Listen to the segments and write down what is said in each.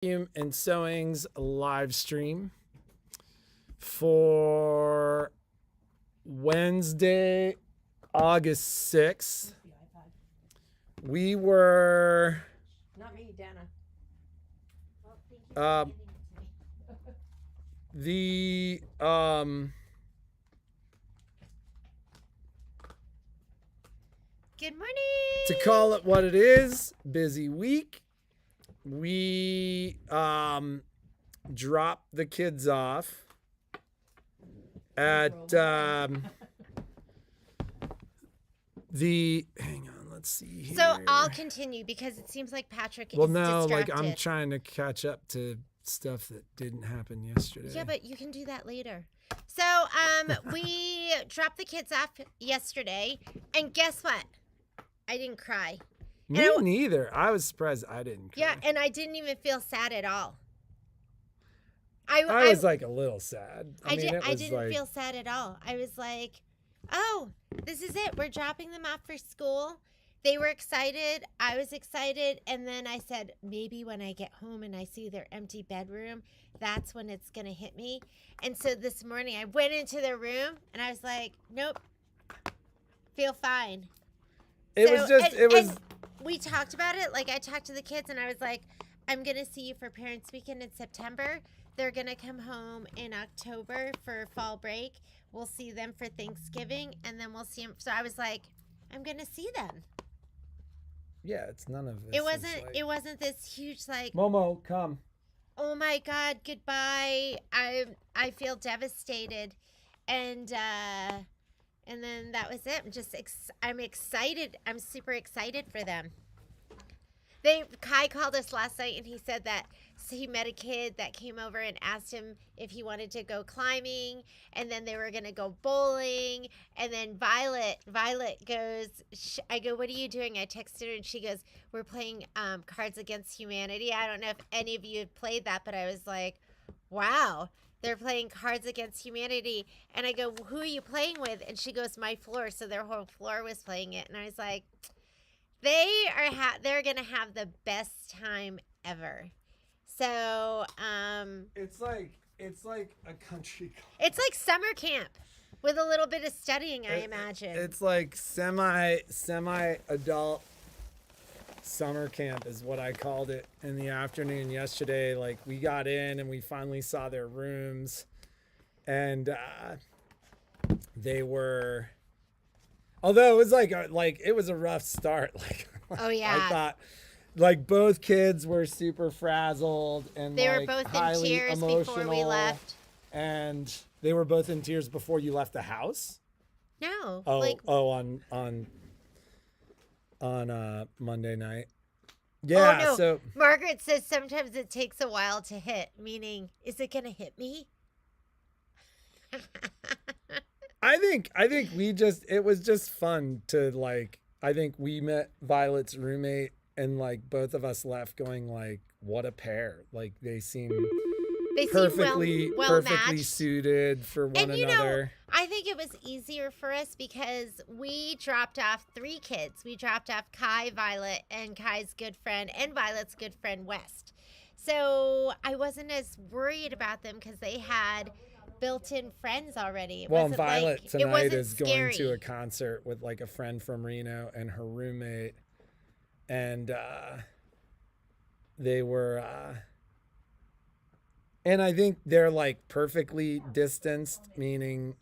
and Sewing's live stream for Wednesday, August 6th. We were not me, Dana. the Good morning. to call it what it is, busy week. We dropped the kids off at the hang on, let's see here. So I'll continue because it seems like Patrick is distracted. Like I'm trying to catch up to stuff that didn't happen yesterday. Yeah, but you can do that later. So we dropped the kids off yesterday, and guess what? I didn't cry. Me neither. I was surprised I didn't cry. Yeah, and I didn't even feel sad at all. I was like a little sad. I didn't feel sad at all. I was like, oh, this is it. We're dropping them off for school. They were excited. I was excited. And then I said, maybe when I get home and I see their empty bedroom, that's when it's going to hit me. And so this morning I went into their room and I was like, nope, feel fine. We talked about it. Like I talked to the kids and I was like, I'm going to see you for Parents Weekend in September. They're going to come home in October for fall break. We'll see them for Thanksgiving and then we'll see them. So I was like, I'm going to see them. Yeah, it's none of this. It wasn't this huge like Momo, come. Oh my God, goodbye. I feel devastated. And then that was it. I'm excited. I'm super excited for them. Kai called us last night and he said that he met a kid that came over and asked him if he wanted to go climbing, and then they were going to go bowling. And then Violet goes, I go, what are you doing? I texted her and she goes, we're playing Cards Against Humanity. I don't know if any of you have played that, but I was like, wow, they're playing Cards Against Humanity. And I go, who are you playing with? And she goes, my floor. So their whole floor was playing it. And I was like, they're going to have the best time ever. So, it's like a country club. It's like summer camp with a little bit of studying, I imagine. It's like semi-adult summer camp is what I called it in the afternoon yesterday. Like we got in and we finally saw their rooms, and they were, although it was like it was a rough start. Oh yeah. I thought like both kids were super frazzled and they were both in tears before we left. And they were both in tears before you left the house? No. On Monday night. Yeah. Oh, no. So Margaret says sometimes it takes a while to hit, meaning, is it gonna hit me? I think it was just fun to I think we met Violet's roommate and both of us left going what a pair. Like they seem perfectly suited for one another. I think it was easier for us because we dropped off 3 kids. We dropped off Kai, Violet, and Kai's good friend, and Violet's good friend, West. So I wasn't as worried about them because they had built-in friends already. And Violet tonight is going to a concert with a friend from Reno and her roommate. And they were, and I think they're perfectly distanced, meaning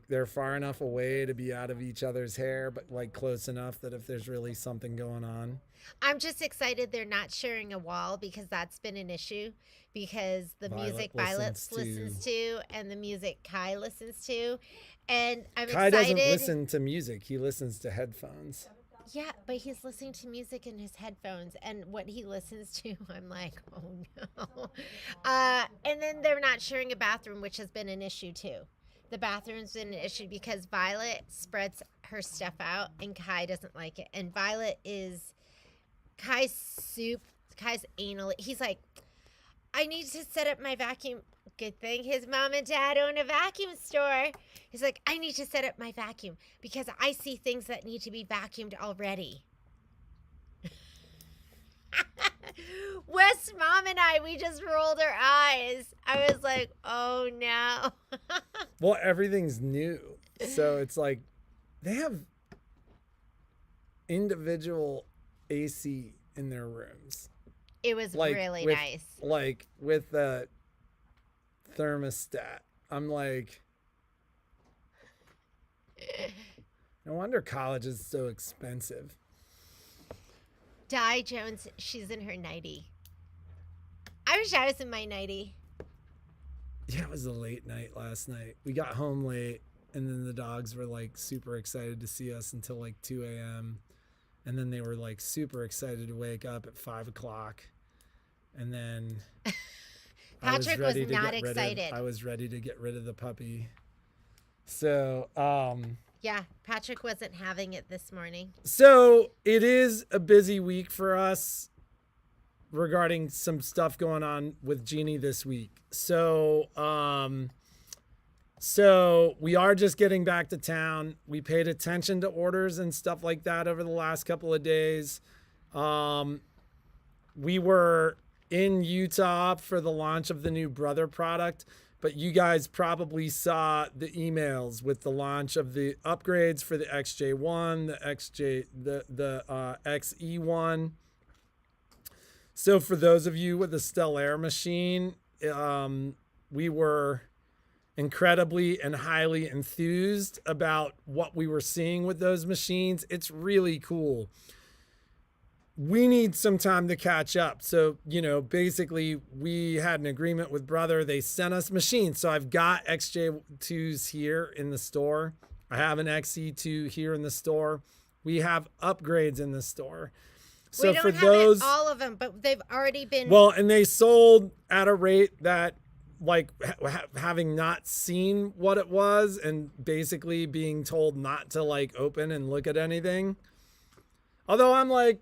they're far enough away to be out of each other's hair, but close enough that if there's really something going on. I'm just excited they're not sharing a wall because that's been an issue because the music Violet listens to and the music Kai listens to. And I'm excited. Kai doesn't listen to music. He listens to headphones. Yeah, but he's listening to music in his headphones, and what he listens to, I'm like, oh no. And then they're not sharing a bathroom, which has been an issue too. The bathroom's been an issue because Violet spreads her stuff out, and Kai doesn't like it. And Violet is Kai's anal. He's like, I need to set up my vacuum. Good thing his mom and dad own a vacuum store. He's like, I need to set up my vacuum because I see things that need to be vacuumed already. Wes' mom and I, we just rolled our eyes. I was like, oh no. Well, everything's new. So it's like they have individual AC in their rooms. It was Like really with, nice. Like with the thermostat. I'm like, no wonder college is so expensive. Di Jones, she's in her nightie. I wish I was in my nightie. Yeah, it was a late night last night. We got home late, and then the dogs were like super excited to see us until like 2 a.m. And then they were like super excited to wake up at 5 o'clock. And then Patrick was not excited. I was ready to get rid of the puppy. So, yeah, Patrick wasn't having it this morning. So it is a busy week for us regarding some stuff going on with Jeannie this week. So we are just getting back to town. We paid attention to orders and stuff like that over the last couple of days. We were in Utah for the launch of the new Brother product, but you guys probably saw the emails with the launch of the upgrades for the XJ1, the XE1. So for those of you with a Stellaire machine, we were incredibly and highly enthused about what we were seeing with those machines. It's really cool. We need some time to catch up. So, basically we had an agreement with Brother. They sent us machines. So I've got XJ2s here in the store. I have an XE2 here in the store. We have upgrades in the store. So we don't for have those, all of them, but they've already been. Well, and they sold at a rate that, like, having not seen what it was and basically being told not to like open and look at anything. Although I'm like,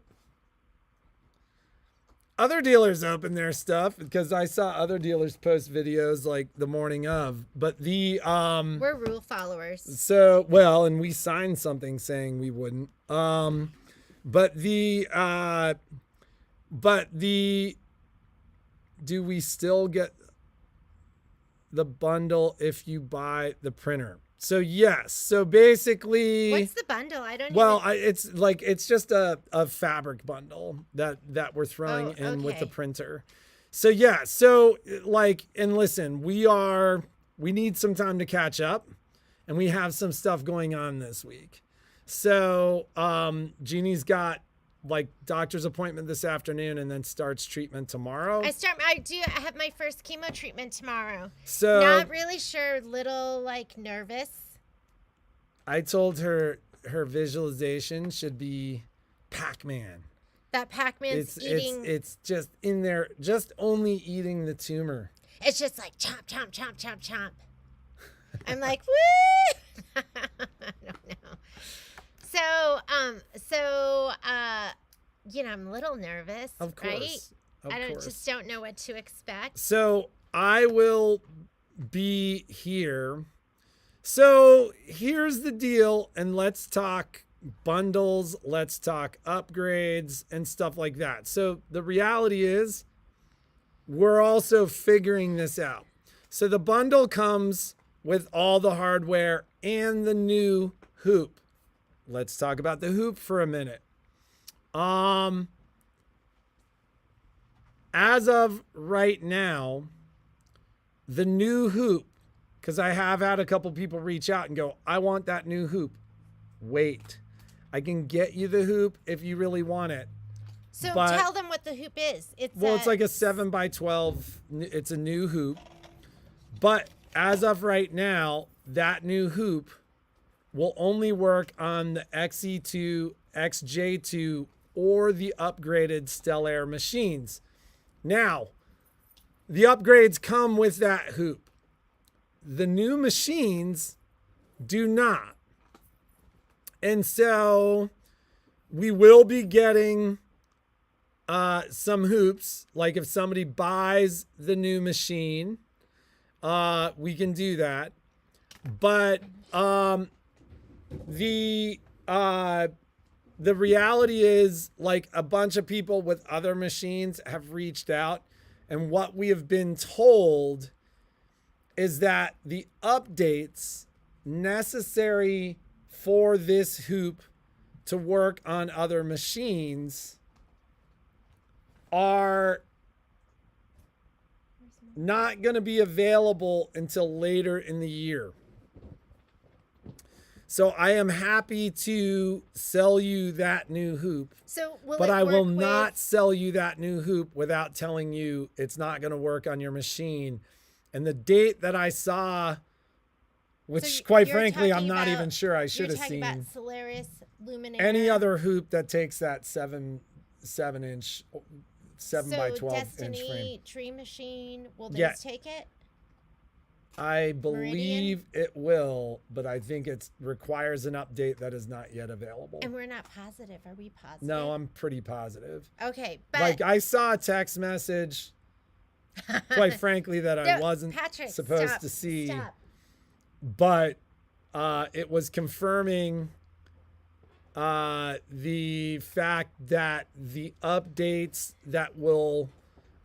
other dealers open their stuff because I saw other dealers post videos like the morning of, but we're rule followers. So, well, and we signed something saying we wouldn't. But do we still get the bundle if you buy the printer? So yes. So basically, what's the bundle? I don't. Well, it's just a fabric bundle that we're throwing in with the printer. So yeah. So like, and listen, we need some time to catch up, and we have some stuff going on this week. So Jeannie's got like doctor's appointment this afternoon and then starts treatment tomorrow. I have my first chemo treatment tomorrow. So not really sure, little like nervous. I told her visualization should be Pac-Man. That Pac-Man's eating. It's just in there, just only eating the tumor. It's just like chomp, chomp, chomp, chomp, chomp. I'm like, woo! I don't know. So, I'm a little nervous, of course, right? I just don't know what to expect. So I will be here. So here's the deal, and let's talk bundles, let's talk upgrades and stuff like that. So the reality is we're also figuring this out. So the bundle comes with all the hardware and the new hoop. Let's talk about the hoop for a minute. As of right now, the new hoop, because I have had a couple people reach out and go, I want that new hoop. Wait, I can get you the hoop if you really want it. So tell them what the hoop is. It's like a 7x12. It's a new hoop. But as of right now, that new hoop will only work on the XE2, XJ2, or the upgraded Stellaire machines. Now, the upgrades come with that hoop. The new machines do not. And so we will be getting some hoops. Like if somebody buys the new machine, we can do that. But the reality is, like, a bunch of people with other machines have reached out, and what we have been told is that the updates necessary for this hoop to work on other machines are not going to be available until later in the year. So I am happy to sell you that new hoop. So but I will not sell you that new hoop without telling you it's not going to work on your machine. And the date that I saw, which quite frankly, I'm not even sure I should have seen. You're talking about Solaris Luminaire. Any other hoop that takes that 7 inch, 7 by 12 Destiny, inch frame. Tree Machine, will those take it? I believe it will, but I think it requires an update that is not yet available. And we're not positive. Are we positive? No, I'm pretty positive. Okay, but like, I saw a text message, quite frankly, that I wasn't supposed to see. Stop. But it was confirming the fact that the updates that will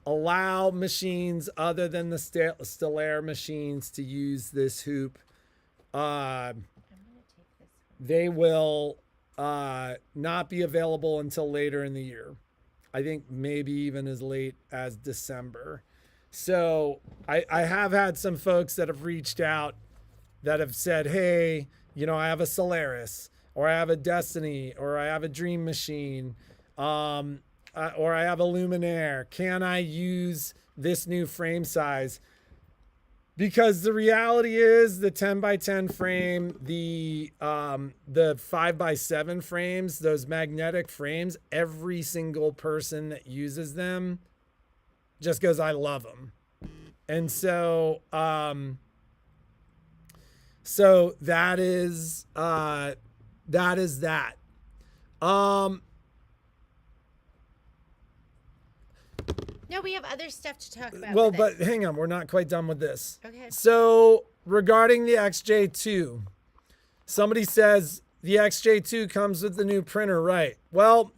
allow machines other than the Stellaire machines to use this hoop, they will not be available until later in the year. I think maybe even as late as December. So I have had some folks that have reached out that have said, hey, you know, I have a Solaris, or I have a Destiny, or I have a Dream Machine, or I have a Luminaire. Can I use this new frame size? Because the reality is the 10 by 10 frame, the 5 by 7 frames, those magnetic frames, every single person that uses them just goes, I love them. And so, so that is that. No, we have other stuff to talk about. Well, but hang on, we're not quite done with this. Okay. So regarding the XJ2, somebody says the XJ2 comes with the new printer, right? Well,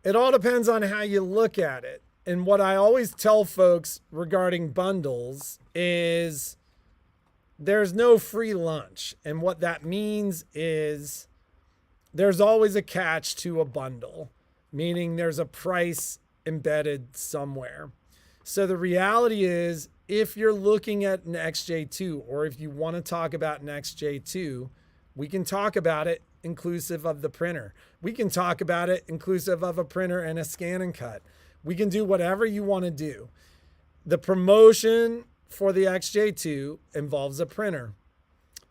it all depends on how you look at it. And what I always tell folks regarding bundles is there's no free lunch. And what that means is there's always a catch to a bundle, meaning there's a price embedded somewhere. So the reality is, if you're looking at an XJ2, or if you want to talk about an XJ2, we can talk about it inclusive of the printer. We can talk about it inclusive of a printer and a scan and cut. We can do whatever you want to do. The promotion for the XJ2 involves a printer,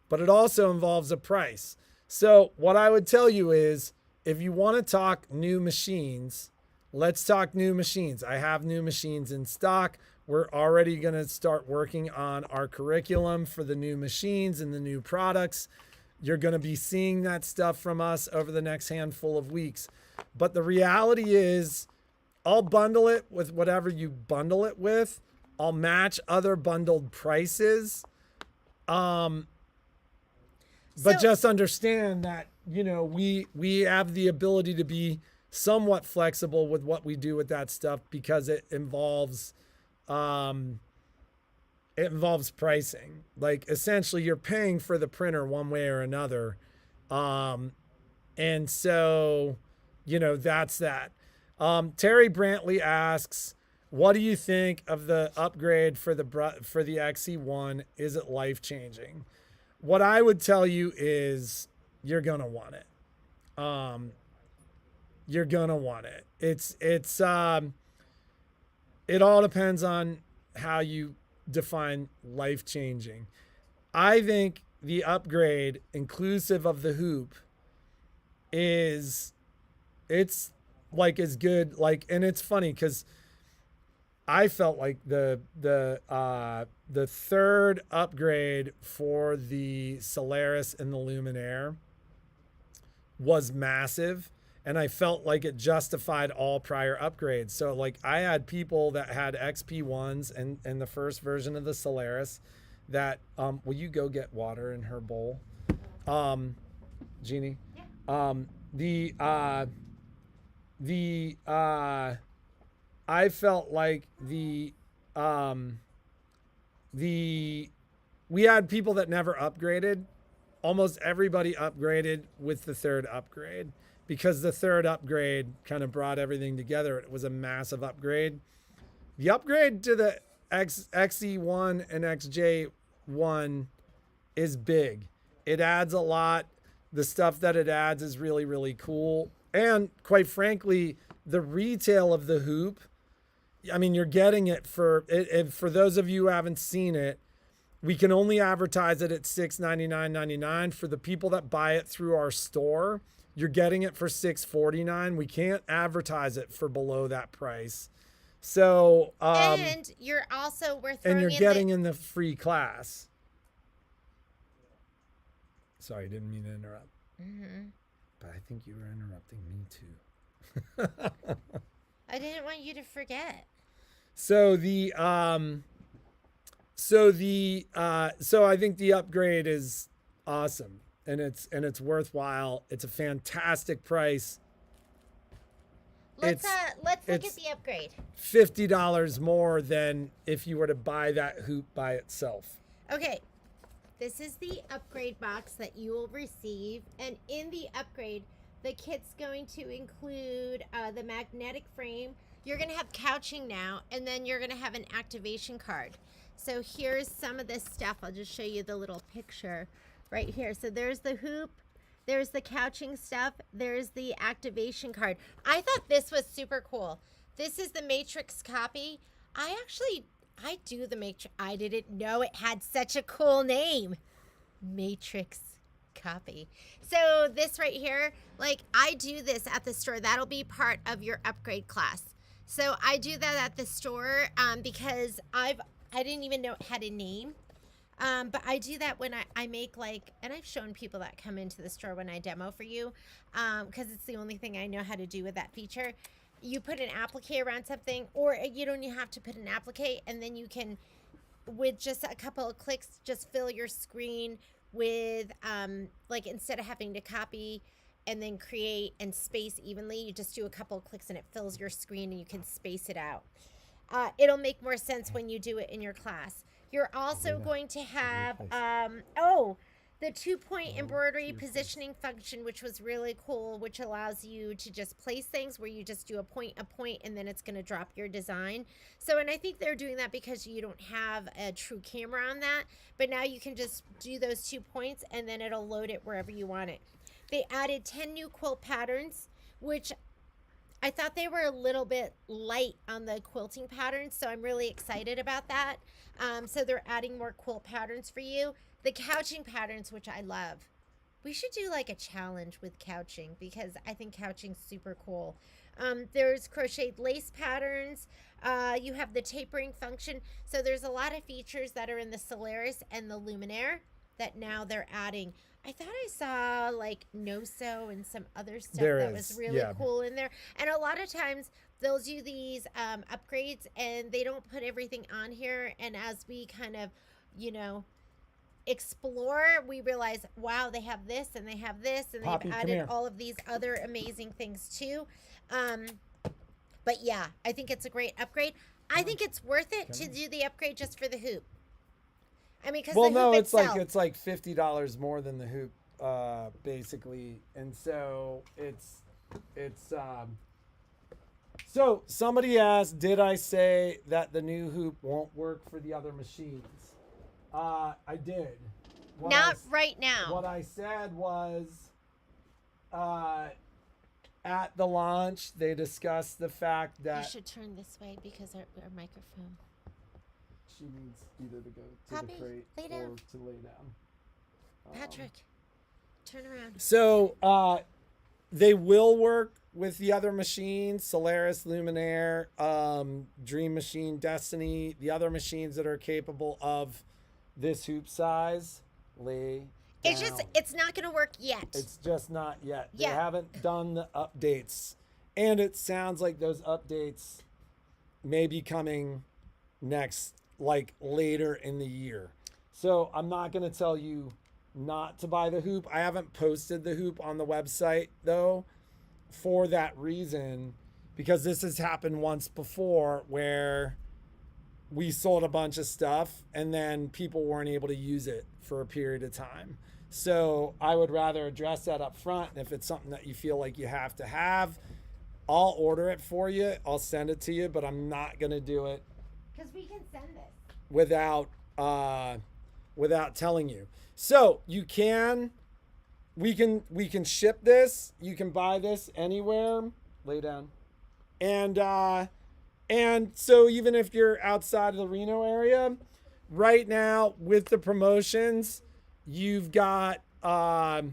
but it also involves a price. So what I would tell you is, if you want to talk new machines, let's talk new machines. I have new machines in stock. We're already going to start working on our curriculum for the new machines and the new products. You're going to be seeing that stuff from us over the next handful of weeks. But the reality is, I'll bundle it with whatever you bundle it with. I'll match other bundled prices. But just understand that, you know, we have the ability to be somewhat flexible with what we do with that stuff, because it involves pricing. Like, essentially you're paying for the printer one way or another. And so, you know, that's that. Terry Brantley asks, what do you think of the upgrade for the XE1? Is it life-changing? What I would tell you is you're going to want it. You're going to want it. It all depends on how you define life-changing. I think the upgrade, inclusive of the hoop, it's like as good, like, and it's funny because I felt like the third upgrade for the Solaris and the Luminaire was massive, and I felt like it justified all prior upgrades. So like, I had people that had XP1s and the first version of the Solaris that, will you go get water in her bowl? Jeannie? Yeah. the the I felt like the we had people that never upgraded. Almost everybody upgraded with the third upgrade because the third upgrade kind of brought everything together. It was a massive upgrade. The upgrade to the XE1 and XJ1 is big. It adds a lot. The stuff that it adds is really, really cool. And quite frankly, the retail of the hoop, I mean, you're getting it for it. For those of you who haven't seen it, we can only advertise it at $699.99. For the people that buy it through our store, you're getting it for $649. We can't advertise it for below that price. So and you're also and you're getting in the free class. Sorry, didn't mean to interrupt. Mm-hmm. But I think you were interrupting me too. I didn't want you to forget. So so I think the upgrade is awesome, and it's worthwhile. It's a fantastic price. Let's look at the upgrade. $50 more than if you were to buy that hoop by itself. Okay. This is the upgrade box that you will receive, and in the upgrade, the kit's going to include the magnetic frame. You're going to have couching now, and then you're going to have an activation card. So here's some of this stuff. I'll just show you the little picture right here. So there's the hoop, there's the couching stuff, there's the activation card. I thought this was super cool. This is the Matrix copy. I do the Matrix. I didn't know it had such a cool name. Matrix copy. So this right here, like I do this at the store. That'll be part of your upgrade class. So I do that at the store because I didn't even know it had a name. But I do that when I make and I've shown people that come into the store when I demo for you because it's the only thing I know how to do with that feature. You put an applique around something, or you don't even have to put an applique, and then you can, with just a couple of clicks, just fill your screen with, instead of having to copy and then create and space evenly, you just do a couple of clicks and it fills your screen and you can space it out. It'll make more sense when you do it in your class. You're also going to have, the 2-point embroidery positioning function, which was really cool, which allows you to just place things where you just do a point, and then it's going to drop your design. So, and I think they're doing that because you don't have a true camera on that, but now you can just do those 2 points and then it'll load it wherever you want it. They added 10 new quilt patterns, which I thought they were a little bit light on the quilting patterns, so I'm really excited about that. So they're adding more quilt patterns for you. The couching patterns, which I love. We should do like a challenge with couching because I think couching's super cool. There's crocheted lace patterns. You have the tapering function. So there's a lot of features that are in the Solaris and the Luminaire that now they're adding. I thought I saw like no-sew and some other stuff was really cool in there. And a lot of times they'll do these upgrades and they don't put everything on here. And as we kind of, explore, we realize, wow, they have this and they have this and they've added all of these other amazing things too. But yeah, I think it's a great upgrade. I think it's worth it to do the upgrade just for the hoop. I mean, because it's like $50 more than the hoop, basically, and so it's. So somebody asked, did I say that the new hoop won't work for the other machines? I did. Not right now. What I said was, at the launch, they discussed the fact that I should turn this way because our microphone. She needs either to go to Poppy, the crate lay or down. to lay down. Patrick, turn around. So they will work with the other machines, Solaris, Luminaire, Dream Machine, Destiny, the other machines that are capable of this hoop size. It's not going to work yet. It's just not yet. Yeah. They haven't done the updates. And it sounds like those updates may be coming later in the year. So I'm not going to tell you not to buy the hoop. I haven't posted the hoop on the website though for that reason, because this has happened once before where we sold a bunch of stuff and then people weren't able to use it for a period of time. So I would rather address that up front. And if it's something that you feel like you have to have, I'll order it for you. I'll send it to you, but I'm not going to do it Because we can send this. without telling you. So you can, we can ship this. You can buy this anywhere. Lay down. And so even if you're outside of the Reno area, right now with the promotions, you've got the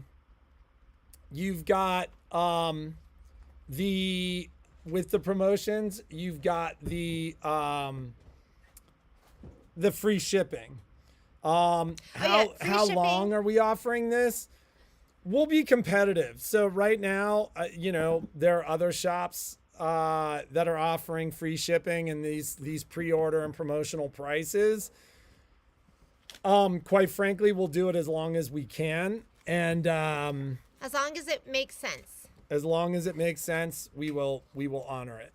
with the promotions, you've got the free shipping. How shipping. long are we offering this? We'll be competitive. So right now, there are other shops that are offering free shipping and these pre-order and promotional prices. Quite frankly, we'll do it as long as we can, and As long as it makes sense. as long as it makes sense, we will honor it.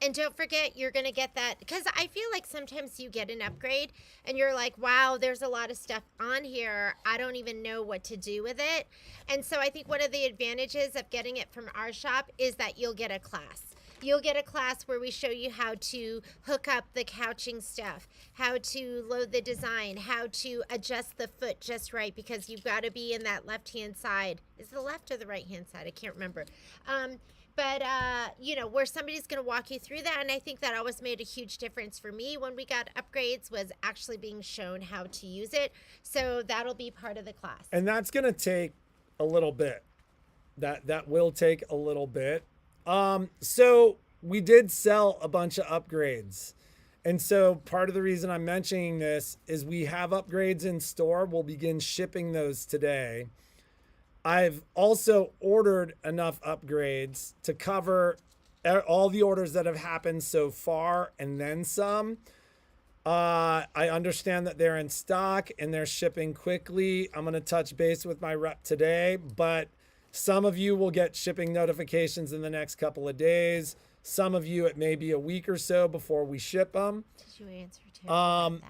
And don't forget, you're gonna get that, because I feel like sometimes you get an upgrade and you're like, wow, there's a lot of stuff on here, I don't even know what to do with it. And so I think one of the advantages of getting it from our shop is that you'll get a class. You'll get a class where we show you how to hook up the couching stuff, how to load the design, how to adjust the foot just right, because you've got to be in that left-hand side. Is it the left or the right-hand side? I can't remember. But where somebody's going to walk you through that. And I think that always made a huge difference for me when we got upgrades, was actually being shown how to use it. So that'll be part of the class. And that's going to take a little bit. That will take a little bit. So we did sell a bunch of upgrades. And so part of the reason I'm mentioning this is we have upgrades in store. We'll begin shipping those today. I've also ordered enough upgrades to cover all the orders that have happened so far and then some. I understand that they're in stock and they're shipping quickly. I'm going to touch base with my rep today, but some of you will get shipping notifications in the next couple of days. Some of you, it may be a week or so before we ship them. Did you answer about that?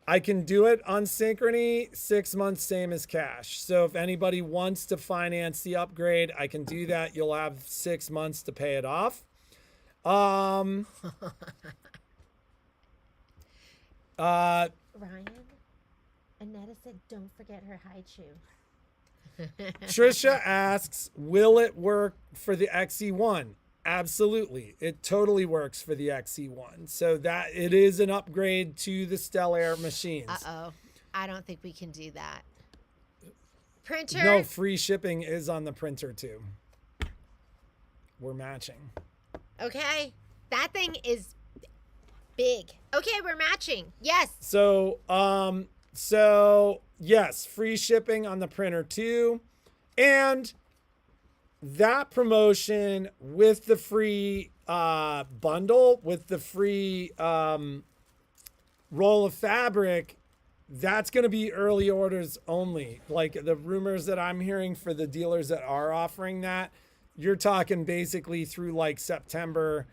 I can do it on Synchrony, 6 months, same as cash. So if anybody wants to finance the upgrade, I can do that. You'll have 6 months to pay it off. Ryan, Annetta said, don't forget her high chew. Trisha asks, will it work for the XE1? Absolutely. It totally works for the XE1. So that it is an upgrade to the Stellair machines. Uh-oh. I don't think we can do that. Printer? No, free shipping is on the printer too. We're matching. Okay. That thing is big. Okay, we're matching. Yes. So yes, free shipping on the printer too. And that promotion with the free bundle, with the free roll of fabric, that's going to be early orders only. Like the rumors that I'm hearing for the dealers that are offering that, you're talking basically through like September,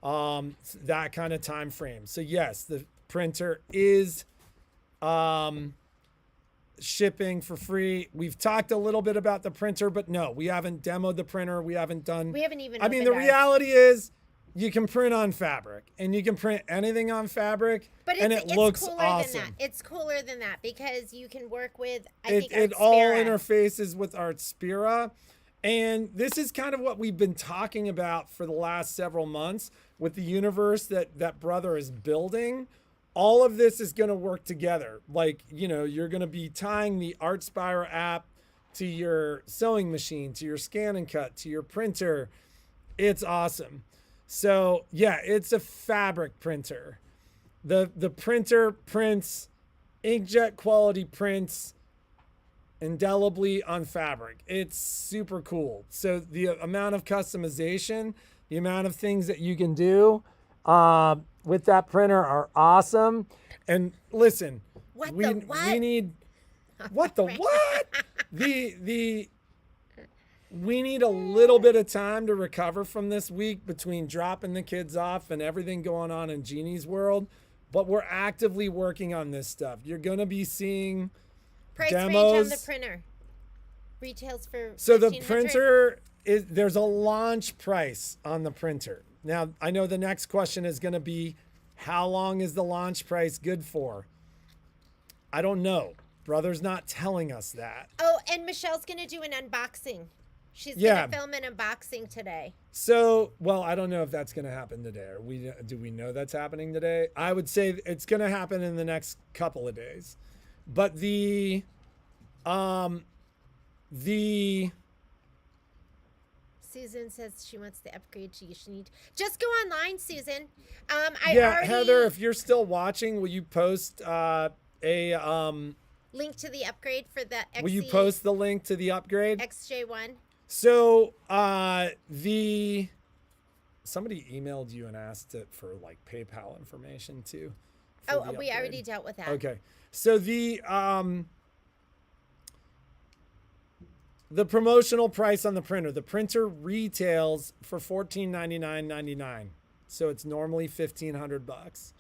that kind of time frame. So yes, the printer is shipping for free. We've talked a little bit about the printer, but no, we haven't demoed the printer. We haven't even. I mean, the reality is you can print on fabric and you can print anything on fabric, but and it looks cooler awesome. Than that. It's cooler than that because you can work with, it all interfaces with Artspira. And this is kind of what we've been talking about for the last several months with the universe that Brother is building. All of this is going to work together. Like, you're going to be tying the Artspira app to your sewing machine, to your scan and cut, to your printer. It's awesome. So yeah, it's a fabric printer. The printer prints inkjet quality prints indelibly on fabric. It's super cool. So the amount of customization, the amount of things that you can do with that printer are awesome. And listen, What we the what? we need what the what? The we need a little bit of time to recover from this week between dropping the kids off and everything going on in Jeannie's world, but we're actively working on this stuff. You're going to be seeing Price demos. range on the printer. Retails for So the 1500. printer is, there's a launch price on the printer. Now, I know the next question is going to be, how long is the launch price good for? I don't know. Brother's not telling us that. Oh, and Michelle's going to do an unboxing. She's Yeah. going to film an unboxing today. So, well, I don't know if that's going to happen today. Do we know that's happening today? I would say it's going to happen in the next couple of days. But the Susan says she wants the upgrade. She need just go online, Susan. Heather, if you're still watching, will you post link to the upgrade for the XC, will you post the link to the upgrade? XJ1. So somebody emailed you and asked it for like PayPal information too. Oh, we already dealt with that. Okay. So the promotional price on the printer retails for $1499.99. So it's normally $1,500.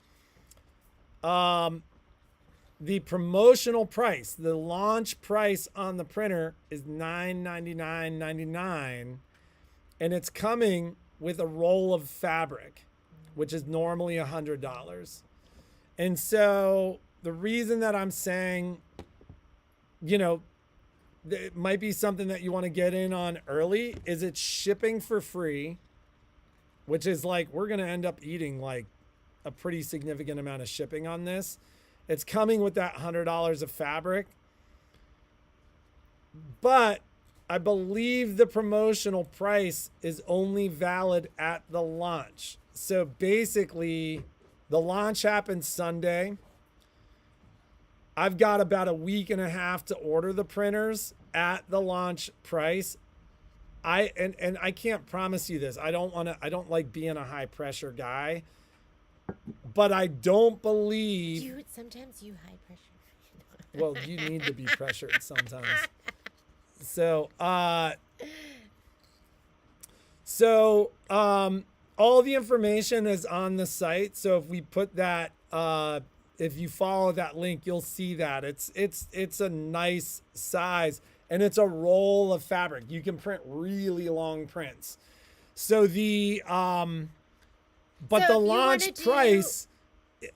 The promotional price, the launch price on the printer is $999.99, and it's coming with a roll of fabric, which is normally $100. And so the reason that I'm saying, it might be something that you want to get in on early is it's shipping for free, which is like, we're going to end up eating like a pretty significant amount of shipping on this. It's coming with that $100 of fabric. But I believe the promotional price is only valid at the launch. So basically, the launch happens Sunday. I've got about a week and a half to order the printers at the launch price. I can't promise you this. I don't like being a high pressure guy. But I don't believe. Sometimes you high pressure. Well, you need to be pressured sometimes. So all the information is on the site. So if we put that, if you follow that link, you'll see that it's a nice size and it's a roll of fabric. You can print really long prints. So the launch price,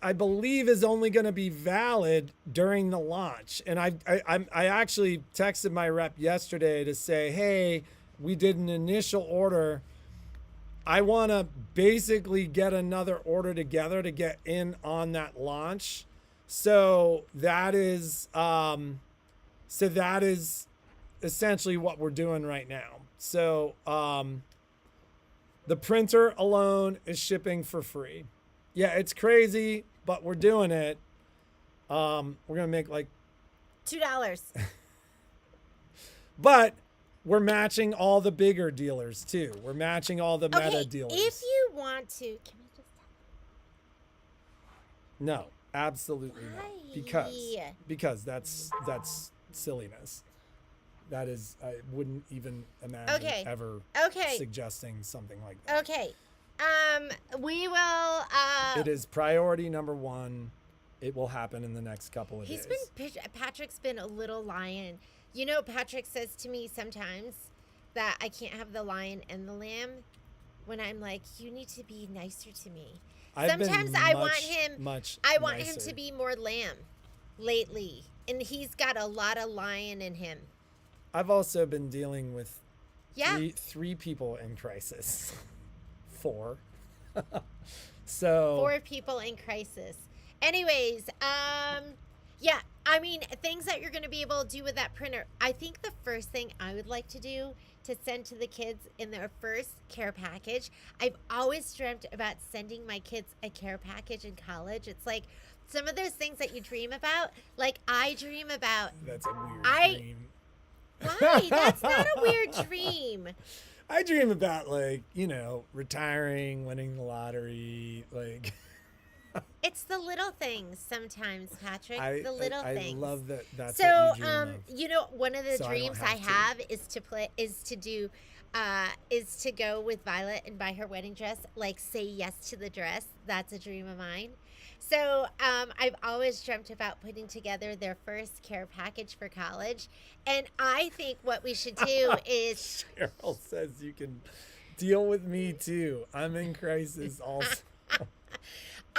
I believe, is only going to be valid during the launch. And I actually texted my rep yesterday to say, hey, we did an initial order. I want to basically get another order together to get in on that launch. So that is essentially what we're doing right now. So the printer alone is shipping for free. Yeah, it's crazy, but we're doing it. We're gonna make like $2. But we're matching all the bigger dealers too. We're matching all the meta dealers. If you want to, can I just No, absolutely not. Because that's silliness. That is, I wouldn't even imagine ever suggesting something like that. Okay. We will. It is priority number one. It will happen in the next couple of days. Patrick's been a little lion. Patrick says to me sometimes that I can't have the lion and the lamb when I'm like, you need to be nicer to me. Sometimes I want him to be more lamb lately. And he's got a lot of lion in him. I've also been dealing with three people in crisis. 4. So 4 people in crisis. Anyways, things that you're going to be able to do with that printer. I think the first thing I would like to do to send to the kids in their first care package. I've always dreamt about sending my kids a care package in college. It's like some of those things that you dream about. Like I dream about. That's a weird dream. Why? That's not a weird dream. I dream about retiring, winning the lottery, It's the little things sometimes, Patrick. I The little I things. love that. That's So, what you dream of. you know, one of the So I don't dreams I have to. have is to go with Violet and buy her wedding dress. Like, say yes to the dress. That's a dream of mine. So, I've always dreamt about putting together their first care package for college, and I think what we should do is Cheryl says you can deal with me too. I'm in crisis also.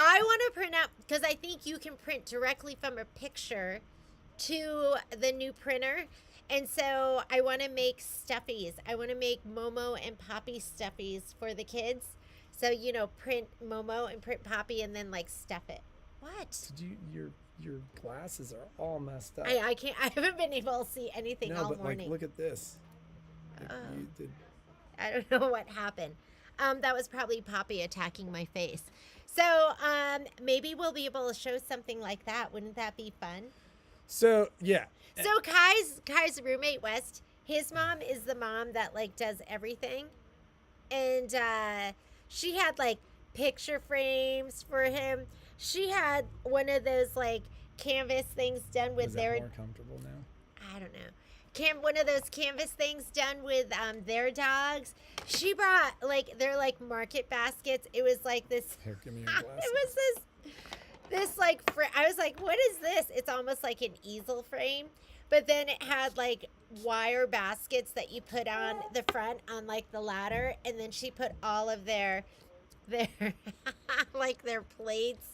I want to print out because I think you can print directly from a picture to the new printer. And so I want to make stuffies. I want to make Momo and Poppy stuffies for the kids. So, you know, print Momo and print Poppy and then like stuff it. What? Did your glasses are all messed up. I can't. I haven't been able to see anything no, all but morning. like look at this. Like, Oh. you did. I don't know what happened. That was probably Poppy attacking my face. So maybe we'll be able to show something like that. Wouldn't that be fun? So yeah. So Kai's roommate West, his mom is the mom that like does everything, and she had like picture frames for him. She had one of those like canvas things done with Is their. that more comfortable now? I don't know. One of those canvas things done with their dogs. She brought like they're like market baskets. It was like this. Here, give me your It glasses. was this like I was like, what is this? It's almost like an easel frame, but then it had like wire baskets that you put on the front on like the ladder, and then she put all of their like their plates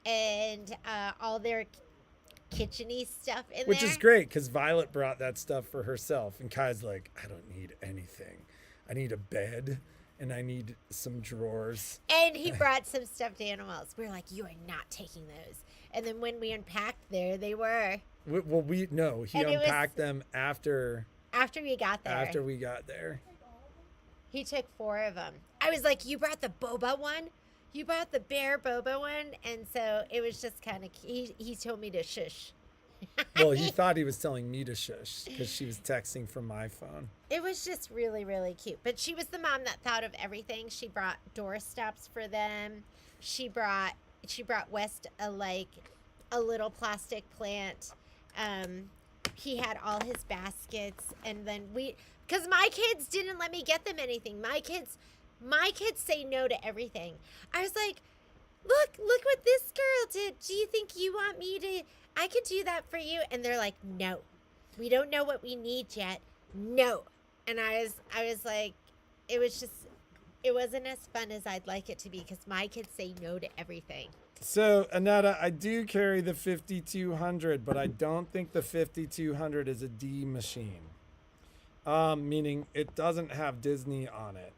and all their kitcheny stuff in Which there. is great because Violet brought that stuff for herself, and Kai's like, I don't need anything. I need a bed and I need some drawers. And he brought some stuffed animals. We were like, you are not taking those. And then when we unpacked, there they were. He And it was- unpacked them after we got there. after we got there. He took 4 of them. I was like, you brought the boba one? You brought the bear boba one? And so it was just kind of, he told me to shush. Well, he thought he was telling me to shush because she was texting from my phone. It was just really, really cute. But she was the mom that thought of everything. She brought doorstops for them. She brought West a little plastic plant. He had all his baskets, and then because my kids didn't let me get them anything. My kids say no to everything. I was like, look what this girl did. Do you think you want me to? I could do that for you. And they're like, no, we don't know what we need yet. No. And I was like, it wasn't as fun as I'd like it to be because my kids say no to everything. So, Annetta, I do carry the 5200, but I don't think the 5200 is a D machine. Meaning it doesn't have Disney on it.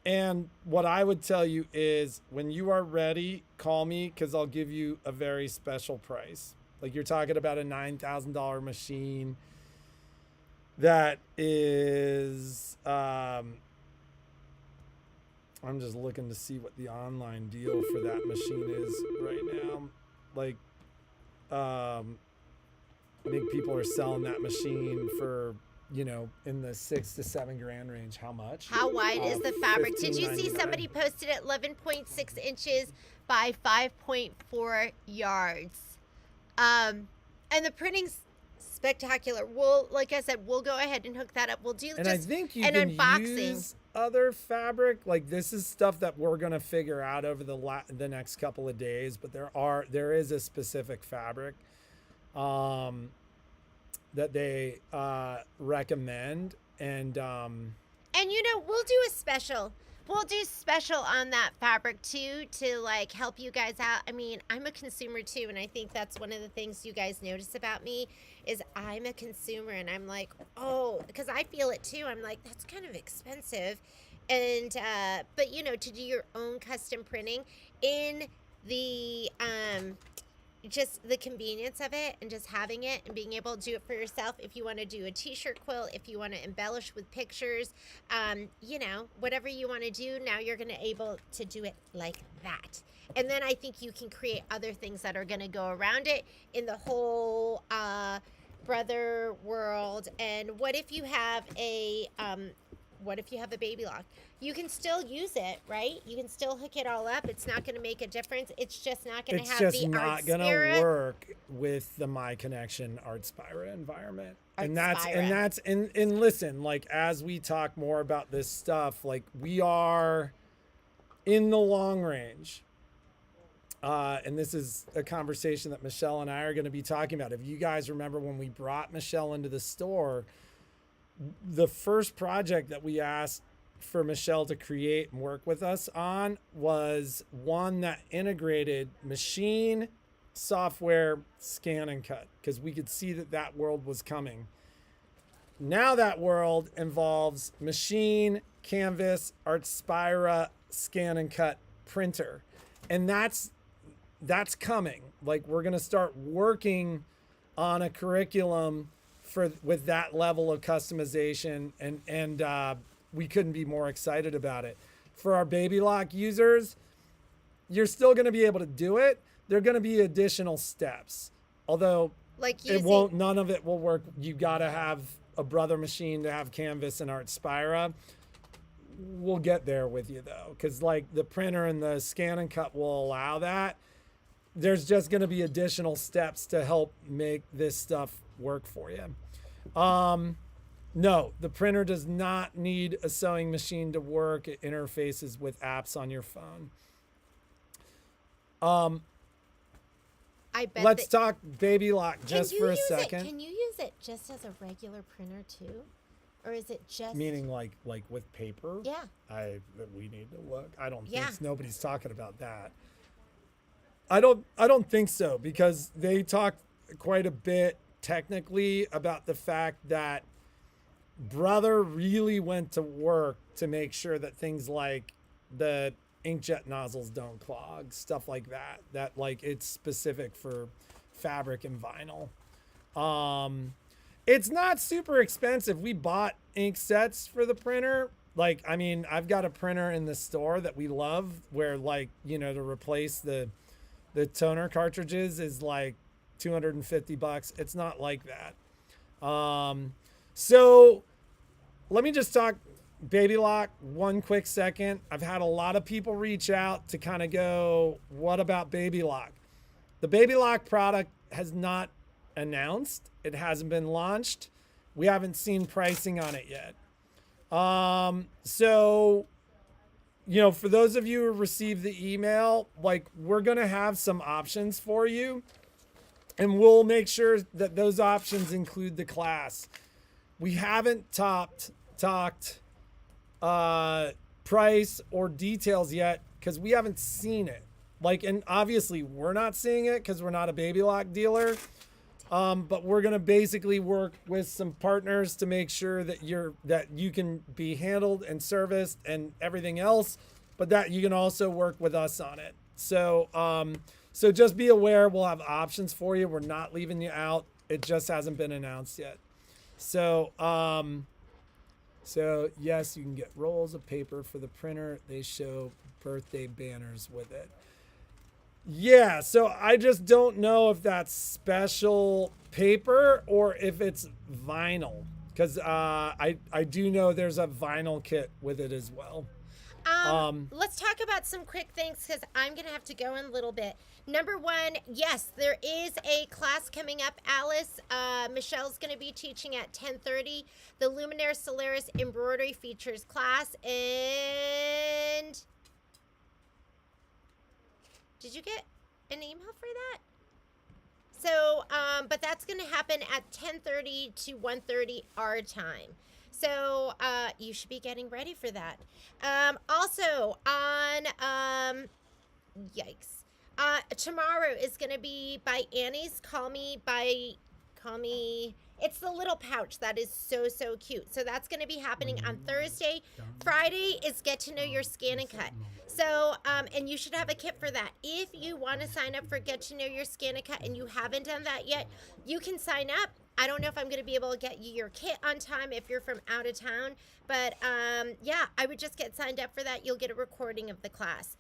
And what I would tell you is when you are ready, call me because I'll give you a very special price. Like you're talking about a $9,000 machine that is, I'm just looking to see what the online deal for that machine is right now. Like, I think people are selling that machine for, in the $6,000 to $7,000 range. How much? How wide is the fabric? Did you see $15.99. somebody posted at 11.6 inches by 5.4 yards? And the printing's spectacular. Like I said, we'll go ahead and hook that up. We'll do And just I think you an can unboxing. use other fabric. Like this is stuff that we're gonna figure out over the next couple of days. But there is a specific fabric that they recommend, and we'll do a special. We'll do special on that fabric too to like help you guys out. I mean, I'm a consumer too, and I think that's one of the things you guys notice about me is I'm a consumer, and I'm like, oh, because I feel it too. I'm like, that's kind of expensive, and but to do your own custom printing in the just the convenience of it and just having it and being able to do it for yourself. If you want to do a t-shirt quilt, if you want to embellish with pictures, whatever you want to do, now you're going to able to do it like that. And then I think you can create other things that are going to go around it in the whole brother world. And what if you have a what if you have a baby lock? You can still use it, right? You can still hook it all up. It's not going to make a difference. It's just not going to It's have just the not art gonna spirit. work with the My Connection Art Spira environment. Art And listen, like as we talk more about this stuff, like we are in the long range. And this is a conversation that Michelle and I are going to be talking about. If you guys remember when we brought Michelle into the store, the first project that we asked for Michelle to create and work with us on was one that integrated machine, software, scan and cut, because we could see that that world was coming. Now that world involves machine, canvas, art spira, scan and cut, printer. And that's coming. Like we're going to start working on a curriculum with that level of customization, and we couldn't be more excited about it. For our Baby Lock users, you're still going to be able to do it. There are going to be additional steps, although Like it won't. None of it will work. You got to have a brother machine to have canvas and art spira. We'll get there with you though, because like the printer and the scan and cut will allow that. There's just going to be additional steps to help make this stuff work for you. No, the printer does not need a sewing machine to work. It interfaces with apps on your phone. I bet. Let's talk Baby Lock just for a second. Can you use it just as a regular printer too, or is it just meaning like with paper? Yeah. We need to look. I don't Yeah. think nobody's talking about that. I don't think so, because they talked quite a bit technically about the fact that Brother really went to work to make sure that things like the inkjet nozzles don't clog, stuff like that like it's specific for fabric and vinyl. It's not super expensive. We bought ink sets for the printer. Like, I mean, I've got a printer in the store that we love where, like, you know, to replace the toner cartridges is like $250. It's not like that. So let me just talk Baby Lock one quick second. I've had a lot of people reach out to kind of go, what about Baby Lock? The Baby Lock product has not announced. It hasn't been launched. We haven't seen pricing on it yet. So, you know, for those of you who received the email, like we're going to have some options for you, and we'll make sure that those options include the class. We haven't talked price or details yet because we haven't seen it. Like, and obviously we're not seeing it because we're not a Baby Lock dealer. But we're gonna basically work with some partners to make sure that you can be handled and serviced and everything else, but that you can also work with us on it. So so just be aware, we'll have options for you. We're not leaving you out. It just hasn't been announced yet. So so yes, you can get rolls of paper for the printer. They show birthday banners with it. Yeah, so I just don't know if that's special paper or if it's vinyl, because I do know there's a vinyl kit with it as well. Let's talk about some quick things because I'm going to have to go in a little bit. Number one, yes, there is a class coming up, Alice. Michelle's going to be teaching at 10:30, the Luminaire Solaris Embroidery Features class. And did you get an email for that? So, but that's going to happen at 10:30 to 1:30 our time. So you should be getting ready for that. Also on, yikes. Tomorrow is going to be by Annie's Call Me. It's the little pouch that is so, so cute. So that's going to be happening on Thursday. Friday is Get to Know Your Scan and Cut. So, and you should have a kit for that. If you want to sign up for Get to Know Your Scan and Cut and you haven't done that yet, you can sign up. I don't know if I'm going to be able to get you your kit on time if you're from out of town, but yeah, I would just get signed up for that. You'll get a recording of the class.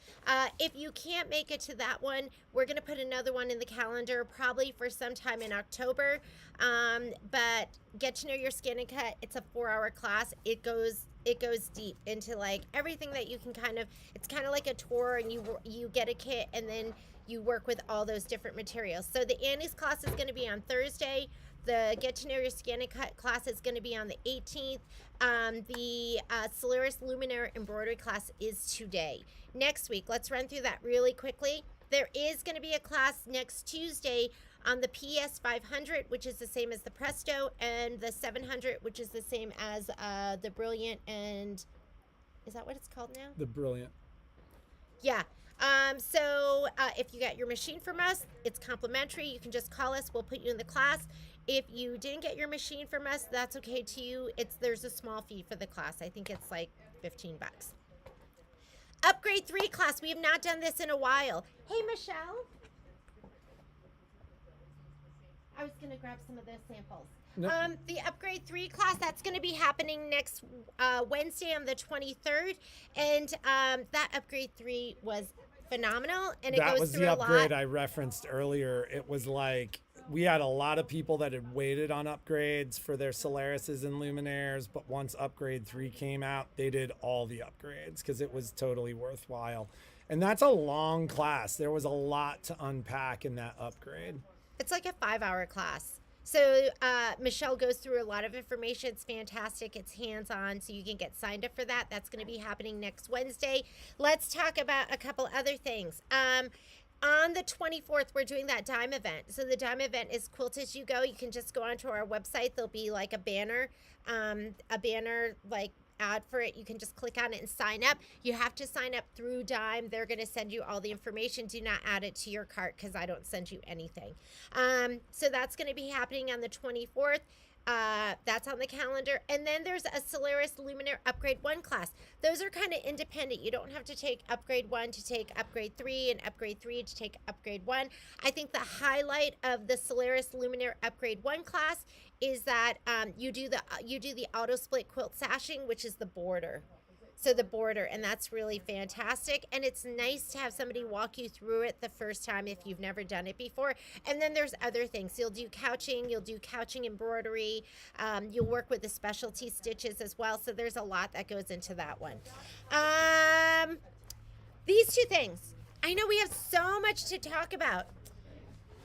If you can't make it to that one, we're going to put another one in the calendar probably for sometime in October. But Get to Know Your Skin and Cut, it's a 4-hour class. It goes it goes deep into like everything that you can kind of, it's kind of like a tour, and you get a kit and then you work with all those different materials. So the Annie's class is going to be on Thursday. The Get to Know Your Skin and Cut class is going to be on the 18th. The Solaris Luminaire embroidery class is today. Next week, let's run through that really quickly. There is going to be a class next Tuesday on the PS 500, which is the same as the Presto, and the 700, which is the same as the Brilliant, and is that what it's called now? The Brilliant. Yeah. If you got your machine from us, it's complimentary. You can just call us. We'll put you in the class. If you didn't get your machine from us, that's okay too. There's a small fee for the class. I think it's like $15. Upgrade 3 class. We have not done this in a while. Hey, Michelle. I was going to grab some of those samples. No. The Upgrade 3 class, that's going to be happening next Wednesday on the 23rd. And that Upgrade 3 was phenomenal. And that goes was through the a upgrade lot. I referenced earlier. It was like we had a lot of people that had waited on upgrades for their Solarises and Luminaires, but once Upgrade 3 came out, they did all the upgrades because it was totally worthwhile. And that's a long class. There was a lot to unpack in that upgrade. It's like a 5-hour class. So Michelle goes through a lot of information. It's fantastic. It's hands-on, so you can get signed up for that. That's going to be happening next Wednesday. Let's talk about a couple other things. On the 24th, we're doing that dime event. So the dime event is Quilt As You Go. You can just go onto our website. There'll be like a banner like ad for it. You can just click on it and sign up. You have to sign up through Dime. They're going to send you all the information. Do not add it to your cart because I don't send you anything. So that's going to be happening on the 24th. That's on the calendar. And then there's a Solaris Luminaire Upgrade 1 class. Those are kind of independent. You don't have to take Upgrade 1 to take Upgrade 3 and Upgrade 3 to take Upgrade 1. I think the highlight of the Solaris Luminaire Upgrade 1 class is that you do the auto split quilt sashing, which is the border. So the border, and that's really fantastic. And it's nice to have somebody walk you through it the first time if you've never done it before. And then there's other things. You'll do couching embroidery. You'll work with the specialty stitches as well. So there's a lot that goes into that one. These two things. I know we have so much to talk about.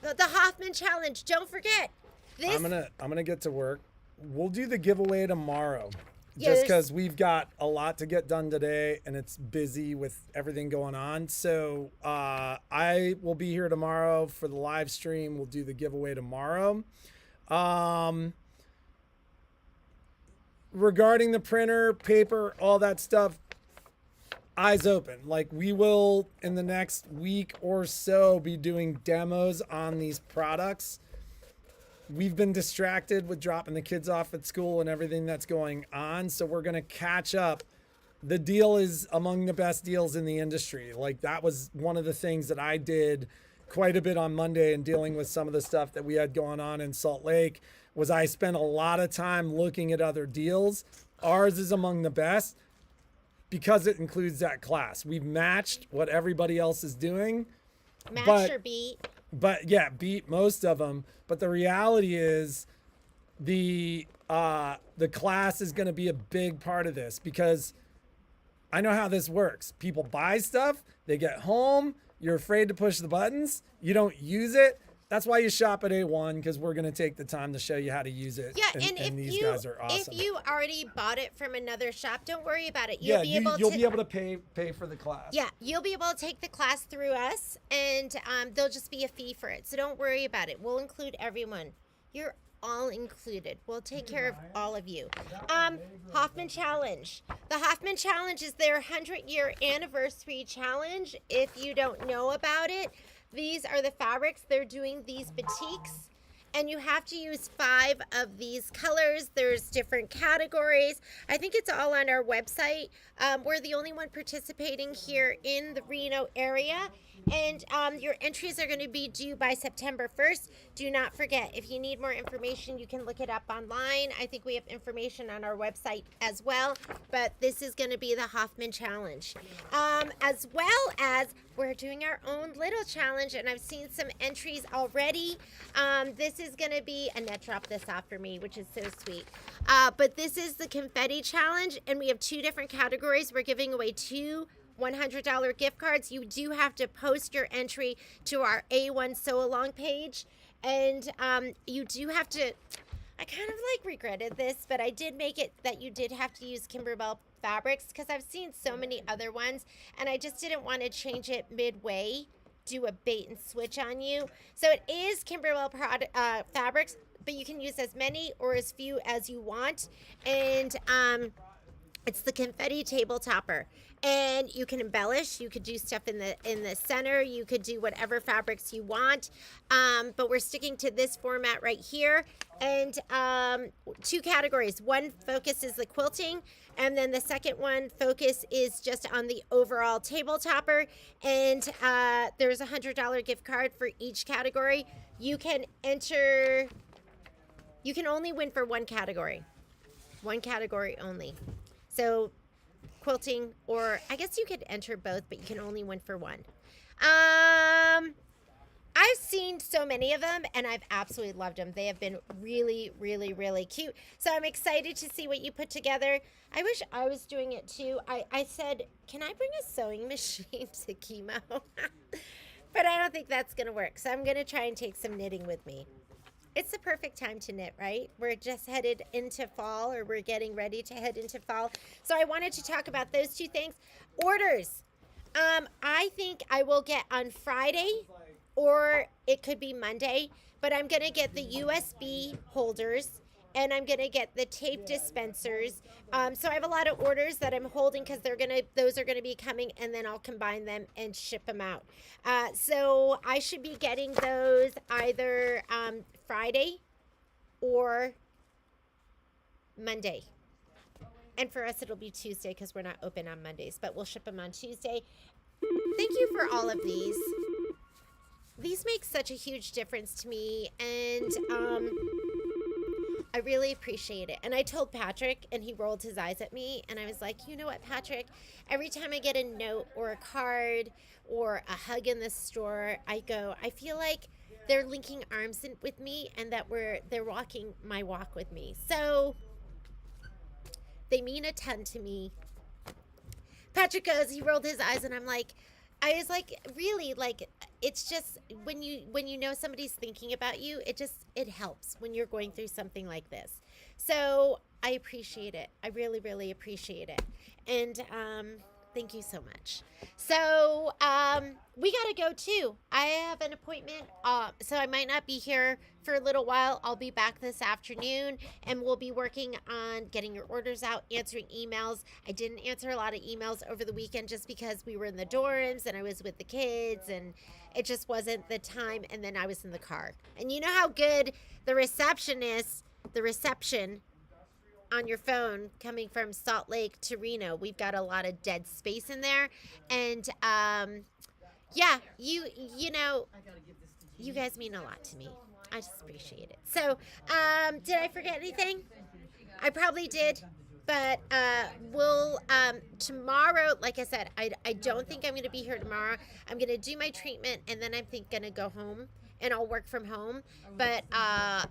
The Hoffman Challenge. Don't forget. I'm gonna get to work. We'll do the giveaway tomorrow. Yeah, Just because we've got a lot to get done today and it's busy with everything going on. So I will be here tomorrow for the live stream. We'll do the giveaway tomorrow. Regarding the printer, paper, all that stuff, eyes open. Like we will in the next week or so be doing demos on these products. We've been distracted with dropping the kids off at school and everything that's going on. So we're going to catch up. The deal is among the best deals in the industry. Like that was one of the things that I did quite a bit on Monday in dealing with some of the stuff that we had going on in Salt Lake was I spent a lot of time looking at other deals. Ours is among the best because it includes that class. We've matched what everybody else is doing. Match or beat. But yeah, beat most of them. But the reality is the class is going to be a big part of this because I know how this works. People buy stuff, they get home, you're afraid to push the buttons, you don't use it. That's why you shop at A1 because we're going to take the time to show you how to use it. Yeah, and these guys are awesome. If you already bought it from another shop, don't worry about it. You'll be able to pay for the class. Yeah, you'll be able to take the class through us, and there'll just be a fee for it. So don't worry about it. We'll include everyone. You're all included. We'll take care of all of you. Hoffman Challenge. The Hoffman Challenge is their 100-year anniversary challenge. If you don't know about it, these are the fabrics. They're doing these batiks, and you have to use 5 of these colors. There's different categories. I think it's all on our website. We're the only one participating here in the Reno area, and your entries are going to be due by September 1st. Do not forget, if you need more information, you can look it up online. I think we have information on our website as well, but this is going to be the Hoffman Challenge, as well as we're doing our own little challenge, and I've seen some entries already. This is going to be, Annette dropped this off for me, which is so sweet. But this is the confetti challenge, and we have 2 different categories. We're giving away 2 $100 gift cards. You do have to post your entry to our A1 Sew Along page, and you do have to, I kind of like regretted this, but I did make it that you did have to use Kimberbell fabrics because I've seen so many other ones, and I just didn't want to change it midway, do a bait and switch on you. So it is Kimberbell fabrics, but you can use as many or as few as you want, and it's the confetti table topper, and you can embellish. You could do stuff in the center. You could do whatever fabrics you want, but we're sticking to this format right here. And 2 categories. One focus is the quilting, and then the second one focus is just on the overall table topper. And there's a $100 gift card for each category. You can enter. You can only win for one category only. So quilting, or I guess you could enter both, but you can only win for one. I've seen so many of them, and I've absolutely loved them. They have been really, really, really cute. So I'm excited to see what you put together. I wish I was doing it too. I said, can I bring a sewing machine to chemo? But I don't think that's going to work. So I'm going to try and take some knitting with me. It's the perfect time to knit, right? We're just headed into fall, or we're getting ready to head into fall. So I wanted to talk about those 2 things. Orders. I think I will get on Friday, or it could be Monday, but I'm going to get the USB holders, and I'm going to get the tape dispensers. So I have a lot of orders that I'm holding because those are going to be coming, and then I'll combine them and ship them out. So I should be getting those either Friday or Monday. And for us, it'll be Tuesday because we're not open on Mondays, but we'll ship them on Tuesday. Thank you for all of these. These make such a huge difference to me, and I really appreciate it. And I told Patrick, and he rolled his eyes at me, and I was like, you know what, Patrick? Every time I get a note or a card or a hug in the store, I feel like they're linking arms with me, and that they're walking my walk with me. So they mean a ton to me. Patrick goes, he rolled his eyes, and I was like, really, like, it's just when you know somebody's thinking about you, it helps when you're going through something like this. So I appreciate it. I really, really appreciate it. And thank you so much. So we gotta go too. I have an appointment, so I might not be here for a little while. I'll be back this afternoon, and we'll be working on getting your orders out, answering emails. I didn't answer a lot of emails over the weekend just because we were in the dorms and I was with the kids, and it just wasn't the time. And then I was in the car, and you know how good the reception on your phone coming from Salt Lake to Reno. We've got a lot of dead space in there, and yeah, you know, you guys mean a lot to me. I just appreciate it. So did I forget anything? I probably did, but we'll tomorrow, like I said, I don't think I'm going to be here tomorrow. I'm going to do my treatment, and then I'm going to go home, and I'll work from home, but I